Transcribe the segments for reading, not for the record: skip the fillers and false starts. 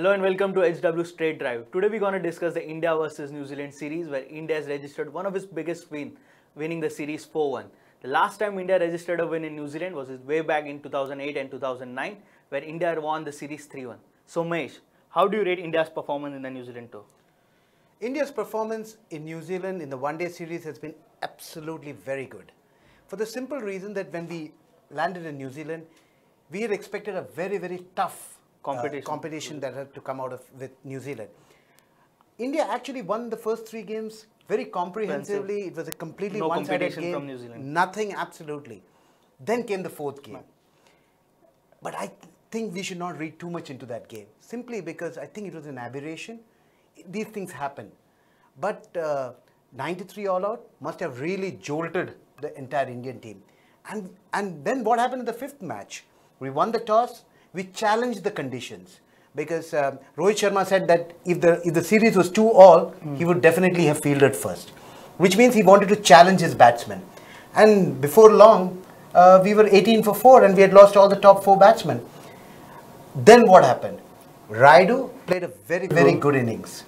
Hello and welcome to HW Straight Drive. Today we're going to discuss the India versus New Zealand series where India has registered one of its biggest wins, winning the series 4-1. The last time India registered a win in New Zealand was way back in 2008 and 2009 where India won the series 3-1. So Mahesh, how do you rate India's performance in the New Zealand tour? India's performance in New Zealand in the one-day series has been absolutely very good. For the simple reason that when we landed in New Zealand, we had expected a very, very tough competition that had to come out of with New Zealand. India actually won the first three games very comprehensively. It was a completely one-sided game. From New Zealand. Nothing, absolutely. Then came the fourth game. But I think we should not read too much into that game, simply because I think it was an aberration. These things happen. But 93 all out must have really jolted the entire Indian team. And then what happened in the fifth match? We won the toss. We challenged the conditions because Rohit Sharma said that if the series was 2-all, he would definitely have fielded first, which means he wanted to challenge his batsmen. And before long, we were 18 for 4 and we had lost all the top 4 batsmen. Then what happened? Raidu played a very, very good innings.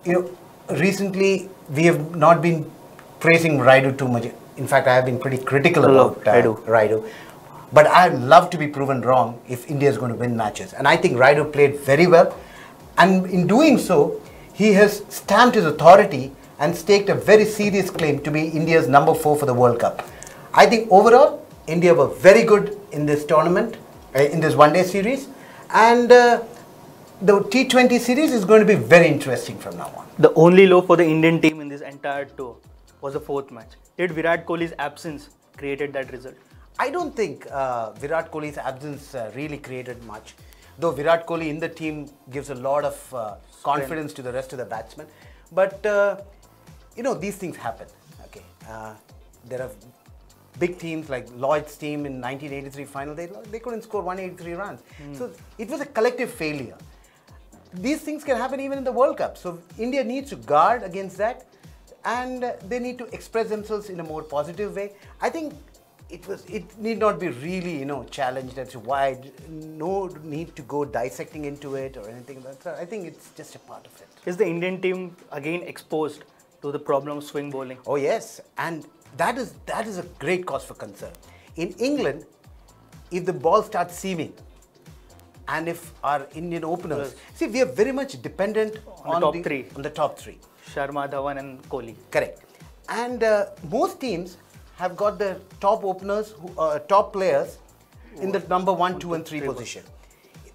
You know, recently we have not been praising Raidu too much. In fact, I have been pretty critical about Raidu. But I'd love to be proven wrong if India is going to win matches. And I think Raidu played very well. And in doing so, he has stamped his authority and staked a very serious claim to be India's number 4 for the World Cup. I think overall, India were very good in this tournament, in this one-day series. And the T20 series is going to be very interesting from now on. The only low for the Indian team in this entire tour was the fourth match. Did Virat Kohli's absence created that result? I don't think Virat Kohli's absence really created much. Though Virat Kohli in the team gives a lot of confidence to the rest of the batsmen. But, you know, these things happen. Okay, there are big teams like Lloyd's team in 1983 final, they couldn't score 183 runs. So it was a collective failure. These things can happen even in the World Cup. So India needs to guard against that and they need to express themselves in a more positive way. I think it need not be really, you know, challenged as to why. No need to go dissecting into it or anything like that. I think it's just a part of it. Is the Indian team again exposed to the problem of swing bowling? Oh yes, and that is a great cause for concern. In England, if the ball starts seaming, and if our Indian openers, see, we are very much dependent on the top three. Sharma, Dhawan and Kohli. Correct. And most teams have got the top openers, top players in the number 1, 2 and 3 position.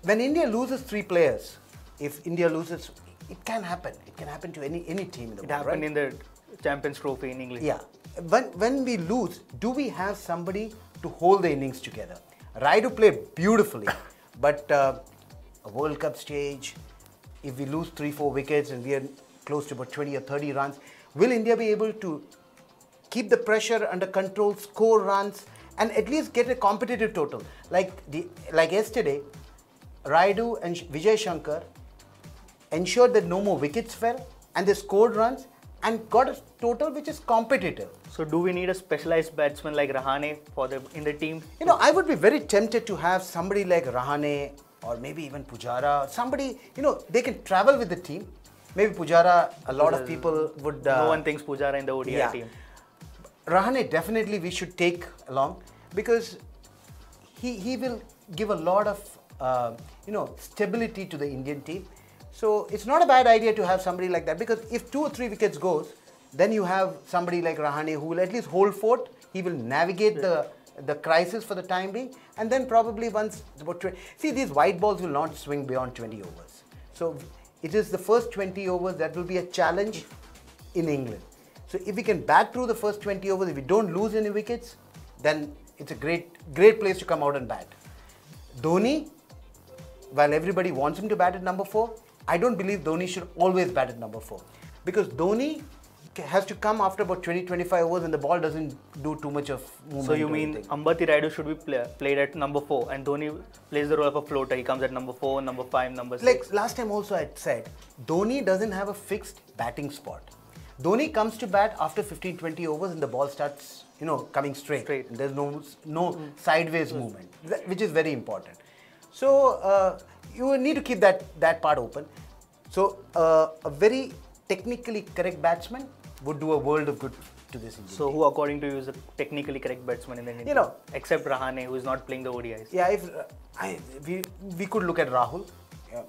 When India loses 3 players, if India loses, it can happen. It can happen to any team in the world. It happened in the Champions Trophy in England. Yeah. When we lose, do we have somebody to hold the innings together? Raidu played beautifully, but a World Cup stage, if we lose 3-4 wickets and we are close to about 20 or 30 runs, will India be able to keep the pressure under control, score runs, and at least get a competitive total? Like yesterday, Raidu and Vijay Shankar ensured that no more wickets fell, and they scored runs and got a total which is competitive. So, do we need a specialized batsman like Rahane in the team? You know, I would be very tempted to have somebody like Rahane or maybe even Pujara. Somebody, you know, they can travel with the team. Maybe Pujara, a lot of people would. No one thinks Pujara in the ODI team. Rahane definitely we should take along because he will give a lot of you know, stability to the Indian team. So it's not a bad idea to have somebody like that, because if 2 or 3 wickets goes, then you have somebody like Rahane who will at least hold fort. He will navigate the crisis for the time being, and then probably once about 20. See, these white balls will not swing beyond 20 overs. So it is the first 20 overs that will be a challenge in England. So if we can bat through the first 20 overs, if we don't lose any wickets, then it's a great place to come out and bat. Dhoni, while everybody wants him to bat at number 4, I don't believe Dhoni should always bat at number 4. Because Dhoni has to come after about 20-25 overs and the ball doesn't do too much of movement. So you mean Ambati Raidu should be played at number 4 and Dhoni plays the role of a floater. He comes at number 4, number 5, number 6. Like last time also I said, Dhoni doesn't have a fixed batting spot. Dhoni comes to bat after 15-20 overs and the ball starts, you know, coming straight. And there's no sideways movement, which is very important. So you need to keep that part open. So a very technically correct batsman would do a world of good to this Indian So team. who, according to you, is the technically correct batsman in the Indian team? Except Rahane, who is not playing the ODIs. Yeah, if we could look at Rahul,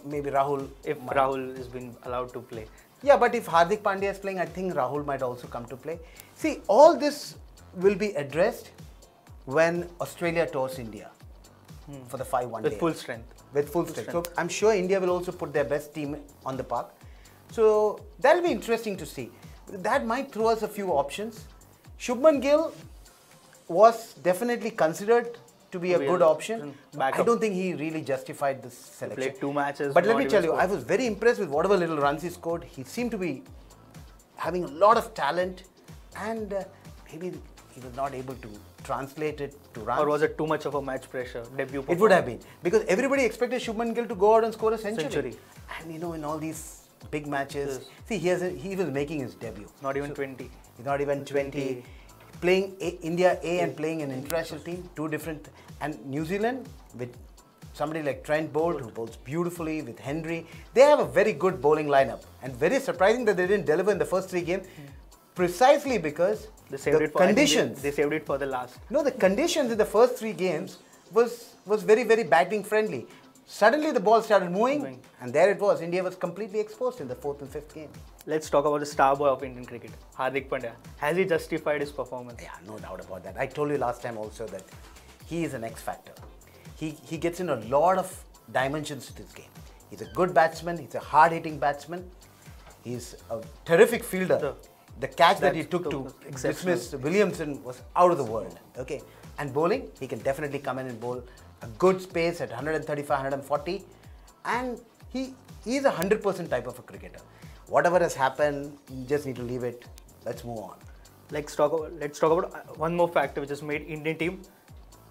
maybe Rahul. If Rahul has been allowed to play. Yeah, but if Hardik Pandya is playing, I think Rahul might also come to play. See, all this will be addressed when Australia tours India for the 5-1 With full strength. With full strength. So I'm sure India will also put their best team on the park. So that'll be interesting to see. That might throw us a few options. Shubman Gill was definitely considered to be a good option. I don't think he really justified this selection. He played 2 matches. But let me tell you, I was very impressed with whatever little runs he scored. He seemed to be having a lot of talent, and maybe he was not able to translate it to runs. Or was it too much of a match pressure debut? It would have been, because everybody expected Shubman Gill to go out and score a century. And you know, in all these big matches, see, he was making his debut. Not even 20. Not even 20. Playing India A and playing an international team, two different. And New Zealand, with somebody like Trent Bolt, who bowls beautifully, with Henry, they have a very good bowling lineup. And very surprising that they didn't deliver in the first 3 games, precisely because the conditions. They saved it for the last. No, the conditions in the first 3 games was very, very batting friendly. Suddenly the ball started moving, and there it was. India was completely exposed in the 4th and 5th game. Let's talk about the star boy of Indian cricket, Hardik Pandya. Has he justified his performance? Yeah, no doubt about that. I told you last time also that he is an X factor. He gets in a lot of dimensions to this game. He's a good batsman. He's a hard-hitting batsman. He's a terrific fielder. The catch that he took to dismiss Williamson was out of the world. Okay, and bowling, he can definitely come in and bowl a good space at 135, 140, and he's a 100% type of a cricketer. Whatever has happened, you just need to leave it. Let's move on. Let's talk about one more factor which has made Indian team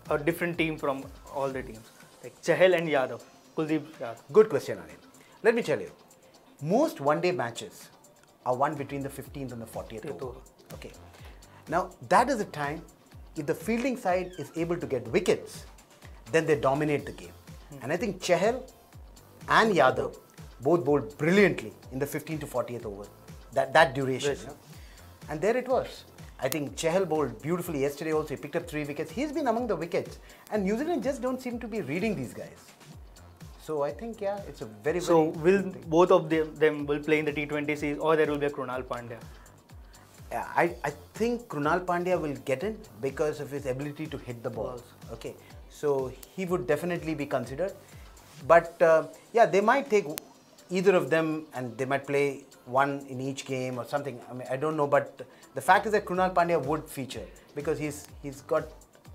a different team from all the teams, like Chahal and Yadav, Kuldeep Yadav. Good question, Anil. Let me tell you, most one-day matches are won between the 15th and the 40th over. Okay. Now that is the time, if the fielding side is able to get wickets, then they dominate the game. And I think Chahal and Yadav both bowled brilliantly in the 15th to 40th over, that duration. You know? And there it was. I think Chahal bowled beautifully yesterday also. He picked up 3 wickets. He's been among the wickets. And New Zealand just don't seem to be reading these guys. So I think, yeah, it's a very, So very will both of them will play in the T20 series, or there will be a Krunal Pandya? Yeah, I think Krunal Pandya will get in because of his ability to hit the balls. Okay, so he would definitely be considered. But yeah, they might take either of them and they might play one in each game or something. I mean, I don't know, but the fact is that Krunal Pandya would feature because he's got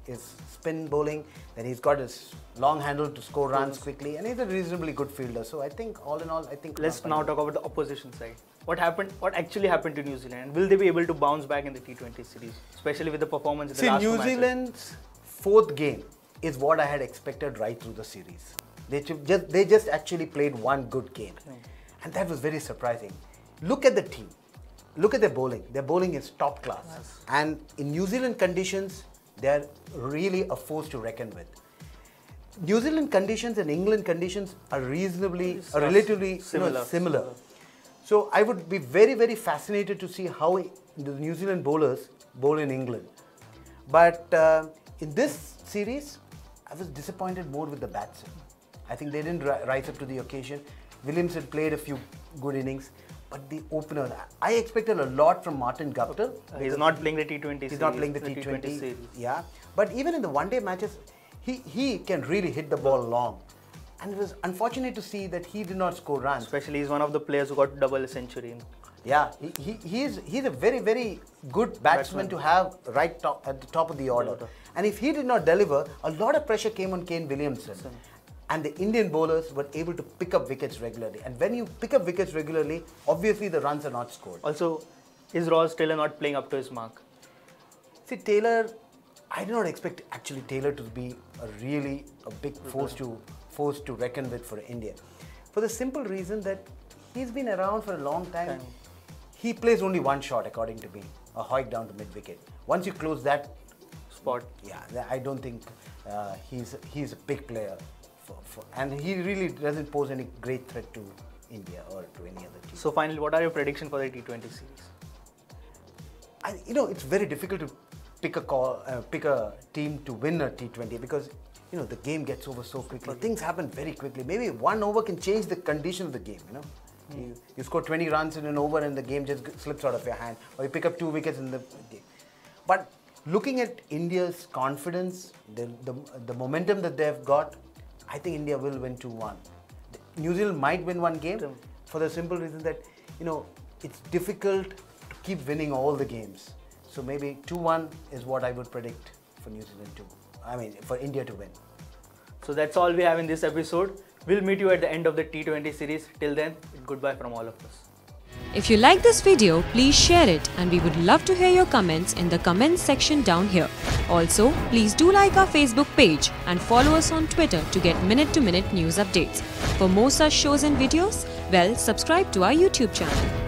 his spin bowling, then he's got his long handle to score runs quickly, and he's a reasonably good fielder. So I think all in all, I think. Let's now talk about the opposition side. What actually happened to New Zealand, and will they be able to bounce back in the T20 series, especially with the performance in the last 2 matches? New Zealand's 4th game is what I had expected right through the series. They just actually played one good game, and that was very surprising. Look at the team. Look at their bowling. Their bowling is top class, and in New Zealand conditions, they are really a force to reckon with. New Zealand conditions and England conditions are relatively similar. So I would be very, very fascinated to see how the New Zealand bowlers bowl in England. But in this series, I was disappointed more with the batsmen. I think they didn't rise up to the occasion. Williamson played a few good innings, but the opener, I expected a lot from Martin Guptill. He's not playing the T20 series. He's not playing the T20 series. Yeah, but even in the one-day matches, he can really hit the ball long. And it was unfortunate to see that he did not score runs. Especially he's one of the players who got double century. Yeah, he's a very, very good batsman to have at the top of the order. And if he did not deliver, a lot of pressure came on Kane Williamson. And the Indian bowlers were able to pick up wickets regularly. And when you pick up wickets regularly, obviously the runs are not scored. Also, is Ross Taylor not playing up to his mark? See, Taylor, I did not expect actually Taylor to be a big force to reckon with for India. For the simple reason that he's been around for a long time. He plays only one shot, according to me, a hoik down to mid-wicket. Once you close that spot, yeah, I don't think he's a big player and he really doesn't pose any great threat to India or to any other team. So finally, what are your predictions for the T20 series? It's very difficult to pick a team to win a T20 because the game gets over so quickly. Things happen very quickly. Maybe one over can change the condition of the game. You score 20 runs in an over and the game just slips out of your hand, or you pick up 2 wickets in the game. But looking at India's confidence, the momentum that they've got, I think India will win 2-1. New Zealand might win one game for the simple reason that it's difficult to keep winning all the games. So maybe 2-1 is what I would predict for New Zealand for India to win. So that's all we have in this episode. We'll meet you at the end of the T20 series. Till then, goodbye from all of us. If you like this video, please share it, and we would love to hear your comments in the comments section down here. Also, please do like our Facebook page and follow us on Twitter to get minute-to-minute news updates. For more such shows and videos, subscribe to our YouTube channel.